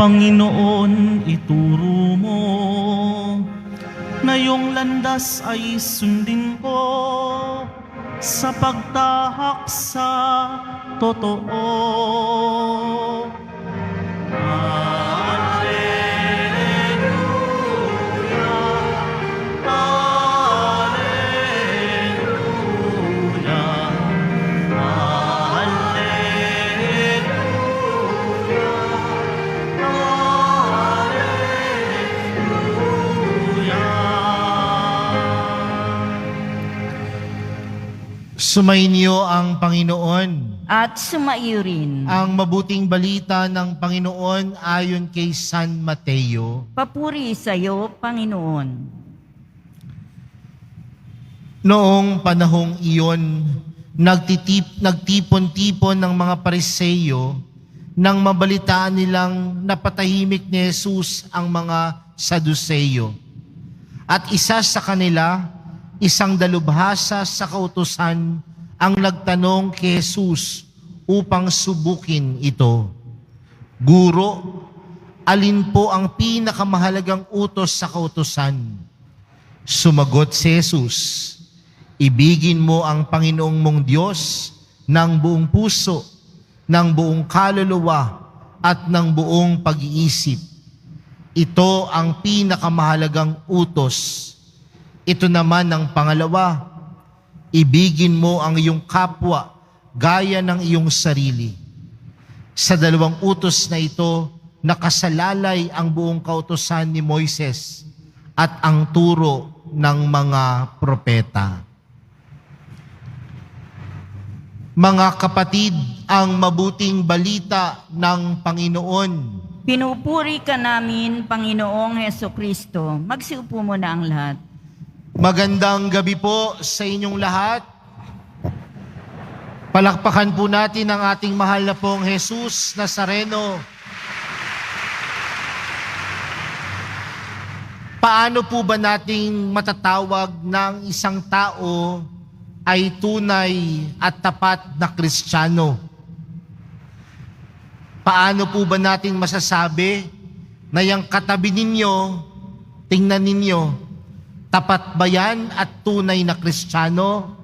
Panginoon, ituro mo na iyong landas ay sundin ko sa pagtahak sa totoo. Sumainyo ang Panginoon. At sumaiyo rin. Ang mabuting balita ng Panginoon ayon kay San Mateo. Papuri sa iyo, Panginoon. Noong panahong iyon, nagtipon-tipon ng mga Pariseyo nang mabalitaan nilang napatahimik ni Jesus ang mga Saduseyo. At isa sa kanila, isang dalubhasa sa kautusan, ang nagtanong kay Jesus upang subukin ito. Guro, alin po ang pinakamahalagang utos sa kautusan? Sumagot si Jesus, ibigin mo ang Panginoong mong Diyos ng buong puso, ng buong kaluluwa, at ng buong pag-iisip. Ito ang pinakamahalagang utos. Ito naman ang pangalawa, ibigin mo ang iyong kapwa gaya ng iyong sarili. Sa dalawang utos na ito, nakasalalay ang buong kautusan ni Moises at ang turo ng mga propeta. Mga kapatid, ang mabuting balita ng Panginoon. Pinupuri ka namin, Panginoong Hesukristo. Magsiupo mo na ang lahat. Magandang gabi po sa inyong lahat. Palakpakan po natin ang ating mahal na pong Jesus Nazareno. Paano po ba nating matatawag ng isang tao ay tunay at tapat na Kristiyano? Paano po ba natin masasabi na yung katabi ninyo, tingnan ninyo, tapat ba yan at tunay na Kristiyano?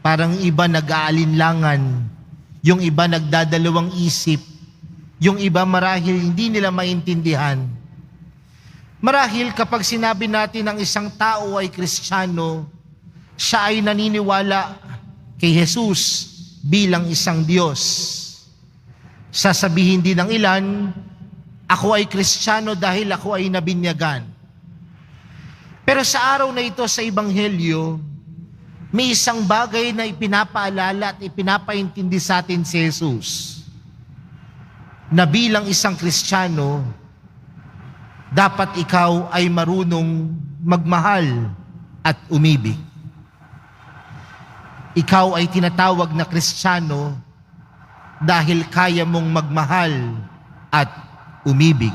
Parang iba nag-aalinlangan, yung iba nagdadalawang isip, yung iba marahil hindi nila maintindihan. Marahil kapag sinabi natin ang isang tao ay Kristiyano, siya ay naniniwala kay Jesus bilang isang Diyos. Sasabihin din ng ilan, ako ay Kristiyano dahil ako ay nabinyagan. Pero sa araw na ito sa Ebanghelyo, may isang bagay na ipinapaalala at ipinapaintindi sa atin si Jesus. Na bilang isang Kristiyano, dapat ikaw ay marunong magmahal at umibig. Ikaw ay tinatawag na Kristiyano dahil kaya mong magmahal at umibig.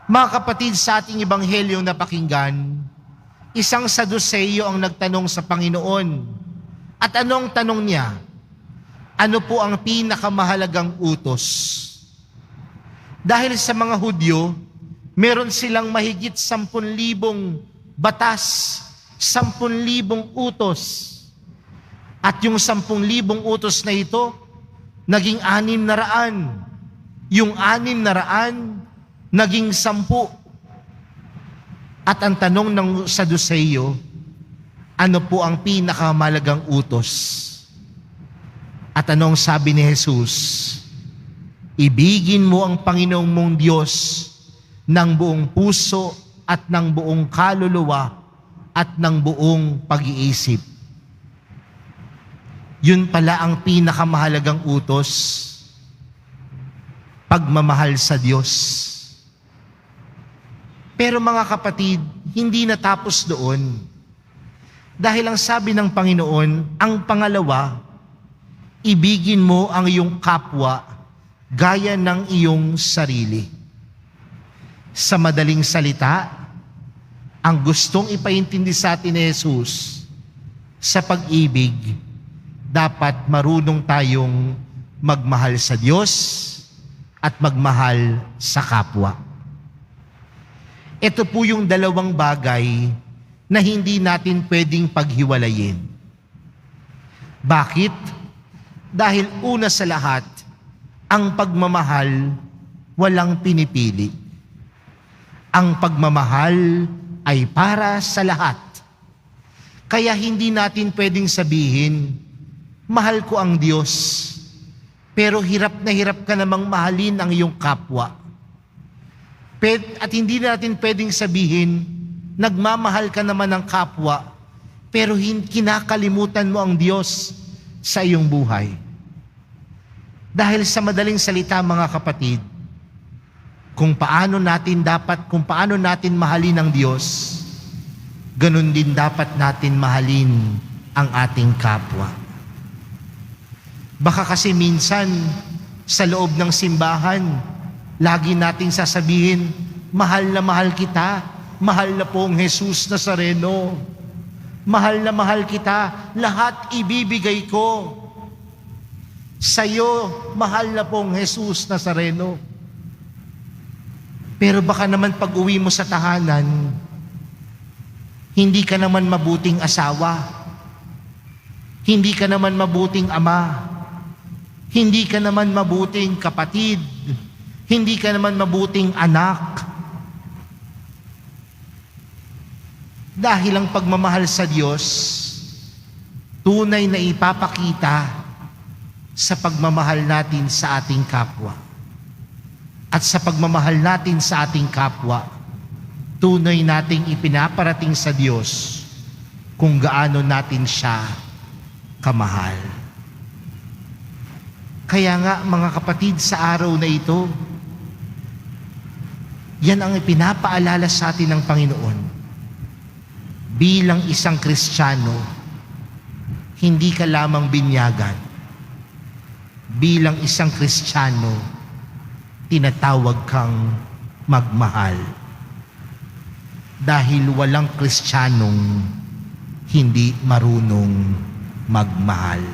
Mga kapatid, sa ating Ebanghelyong napakinggan, isang Saduseyo ang nagtanong sa Panginoon. At anong tanong niya? Ano po ang pinakamahalagang utos? Dahil sa mga Hudyo, meron silang mahigit 10,000 batas, 10,000 utos. At yung 10,000 utos na ito, naging 600. Yung 600, naging 10. At ang tanong ng Saduseyo, ano po ang pinakamahalagang utos? At anong sabi ni Jesus? Ibigin mo ang Panginoong mong Diyos ng buong puso at ng buong kaluluwa at ng buong pag-iisip. Yun pala ang pinakamahalagang utos, pagmamahal sa Diyos. Pero mga kapatid, hindi natapos doon. Dahil ang sabi ng Panginoon, ang pangalawa, ibigin mo ang iyong kapwa gaya ng iyong sarili. Sa madaling salita, ang gustong ipaintindi sa atin ni Jesus, sa pag-ibig, dapat marunong tayong magmahal sa Diyos at magmahal sa kapwa. Ito po yung dalawang bagay na hindi natin pwedeng paghiwalayin. Bakit? Dahil una sa lahat, ang pagmamahal walang pinipili. Ang pagmamahal ay para sa lahat. Kaya hindi natin pwedeng sabihin, mahal ko ang Diyos, pero hirap na hirap ka namang mahalin ang iyong kapwa. At hindi natin pwedeng sabihin, nagmamahal ka naman ng kapwa, pero kinakalimutan mo ang Diyos sa iyong buhay. Dahil sa madaling salita, mga kapatid, kung paano natin mahalin ang Diyos, ganun din dapat natin mahalin ang ating kapwa. Baka kasi minsan, sa loob ng simbahan, lagi nating sasabihin, mahal na mahal kita, mahal na pong Jesus Nazareno. Mahal na mahal kita, lahat ibibigay ko. Sa'yo, mahal na pong Jesus Nazareno. Pero baka naman pag uwi mo sa tahanan, hindi ka naman mabuting asawa. Hindi ka naman mabuting ama. Hindi ka naman mabuting kapatid. Hindi ka naman mabuting anak. Dahil ang pagmamahal sa Diyos, tunay na ipapakita sa pagmamahal natin sa ating kapwa. At sa pagmamahal natin sa ating kapwa, tunay nating ipinaparating sa Diyos kung gaano natin siya kamahal. Kaya nga mga kapatid, sa araw na ito, yan ang ipinapaalala sa atin ng Panginoon. Bilang isang Kristiyano, hindi ka lamang binyagan. Bilang isang Kristiyano, tinatawag kang magmahal. Dahil walang Kristiyanong hindi marunong magmahal.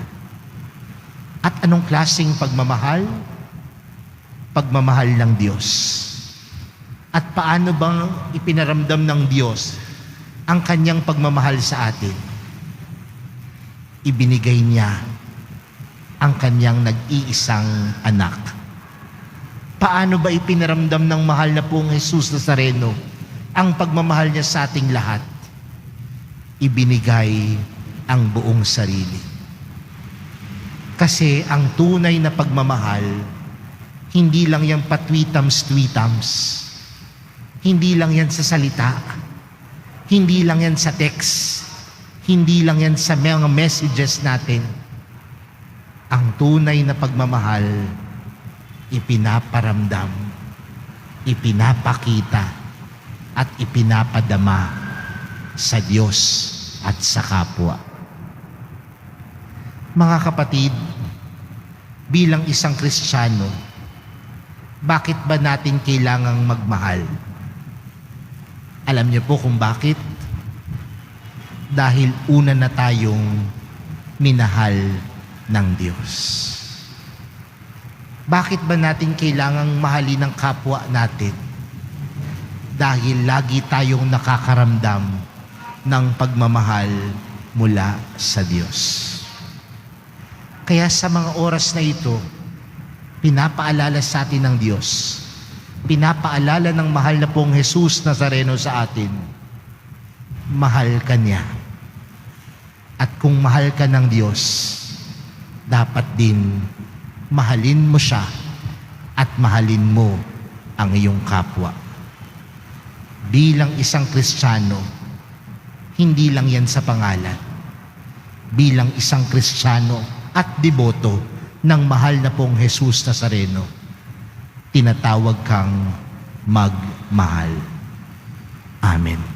At anong klaseng pagmamahal? Pagmamahal ng Diyos. At paano bang ipinaramdam ng Diyos ang kanyang pagmamahal sa atin? Ibinigay niya ang kanyang nag-iisang anak. Paano ba ipinaramdam ng mahal na pong Jesus Nazareno ang pagmamahal niya sa ating lahat? Ibinigay ang buong sarili. Kasi ang tunay na pagmamahal, hindi lang yan patwitams-twitams. Hindi lang yan sa salita. Hindi lang yan sa text. Hindi lang yan sa mga messages natin. Ang tunay na pagmamahal, ipinaparamdam, ipinapakita, at ipinapadama sa Diyos at sa kapwa. Mga kapatid, bilang isang Kristiyano, bakit ba natin kailangang magmahal? Alam niyo po kung bakit? Dahil una na tayong minahal ng Diyos. Bakit ba natin kailangang mahalin ang kapwa natin? Dahil lagi tayong nakakaramdam ng pagmamahal mula sa Diyos. Kaya sa mga oras na ito, pinapaalala sa atin ng Diyos, pinapaalala ng mahal na pong Jesus Nazareno sa atin, mahal ka niya. At kung mahal ka ng Diyos, dapat din mahalin mo siya at mahalin mo ang iyong kapwa. Bilang isang Kristiyano, hindi lang yan sa pangalan. Bilang isang Kristiyano at deboto ng mahal na pong Jesus Nazareno, tinatawag kang magmahal. Amen.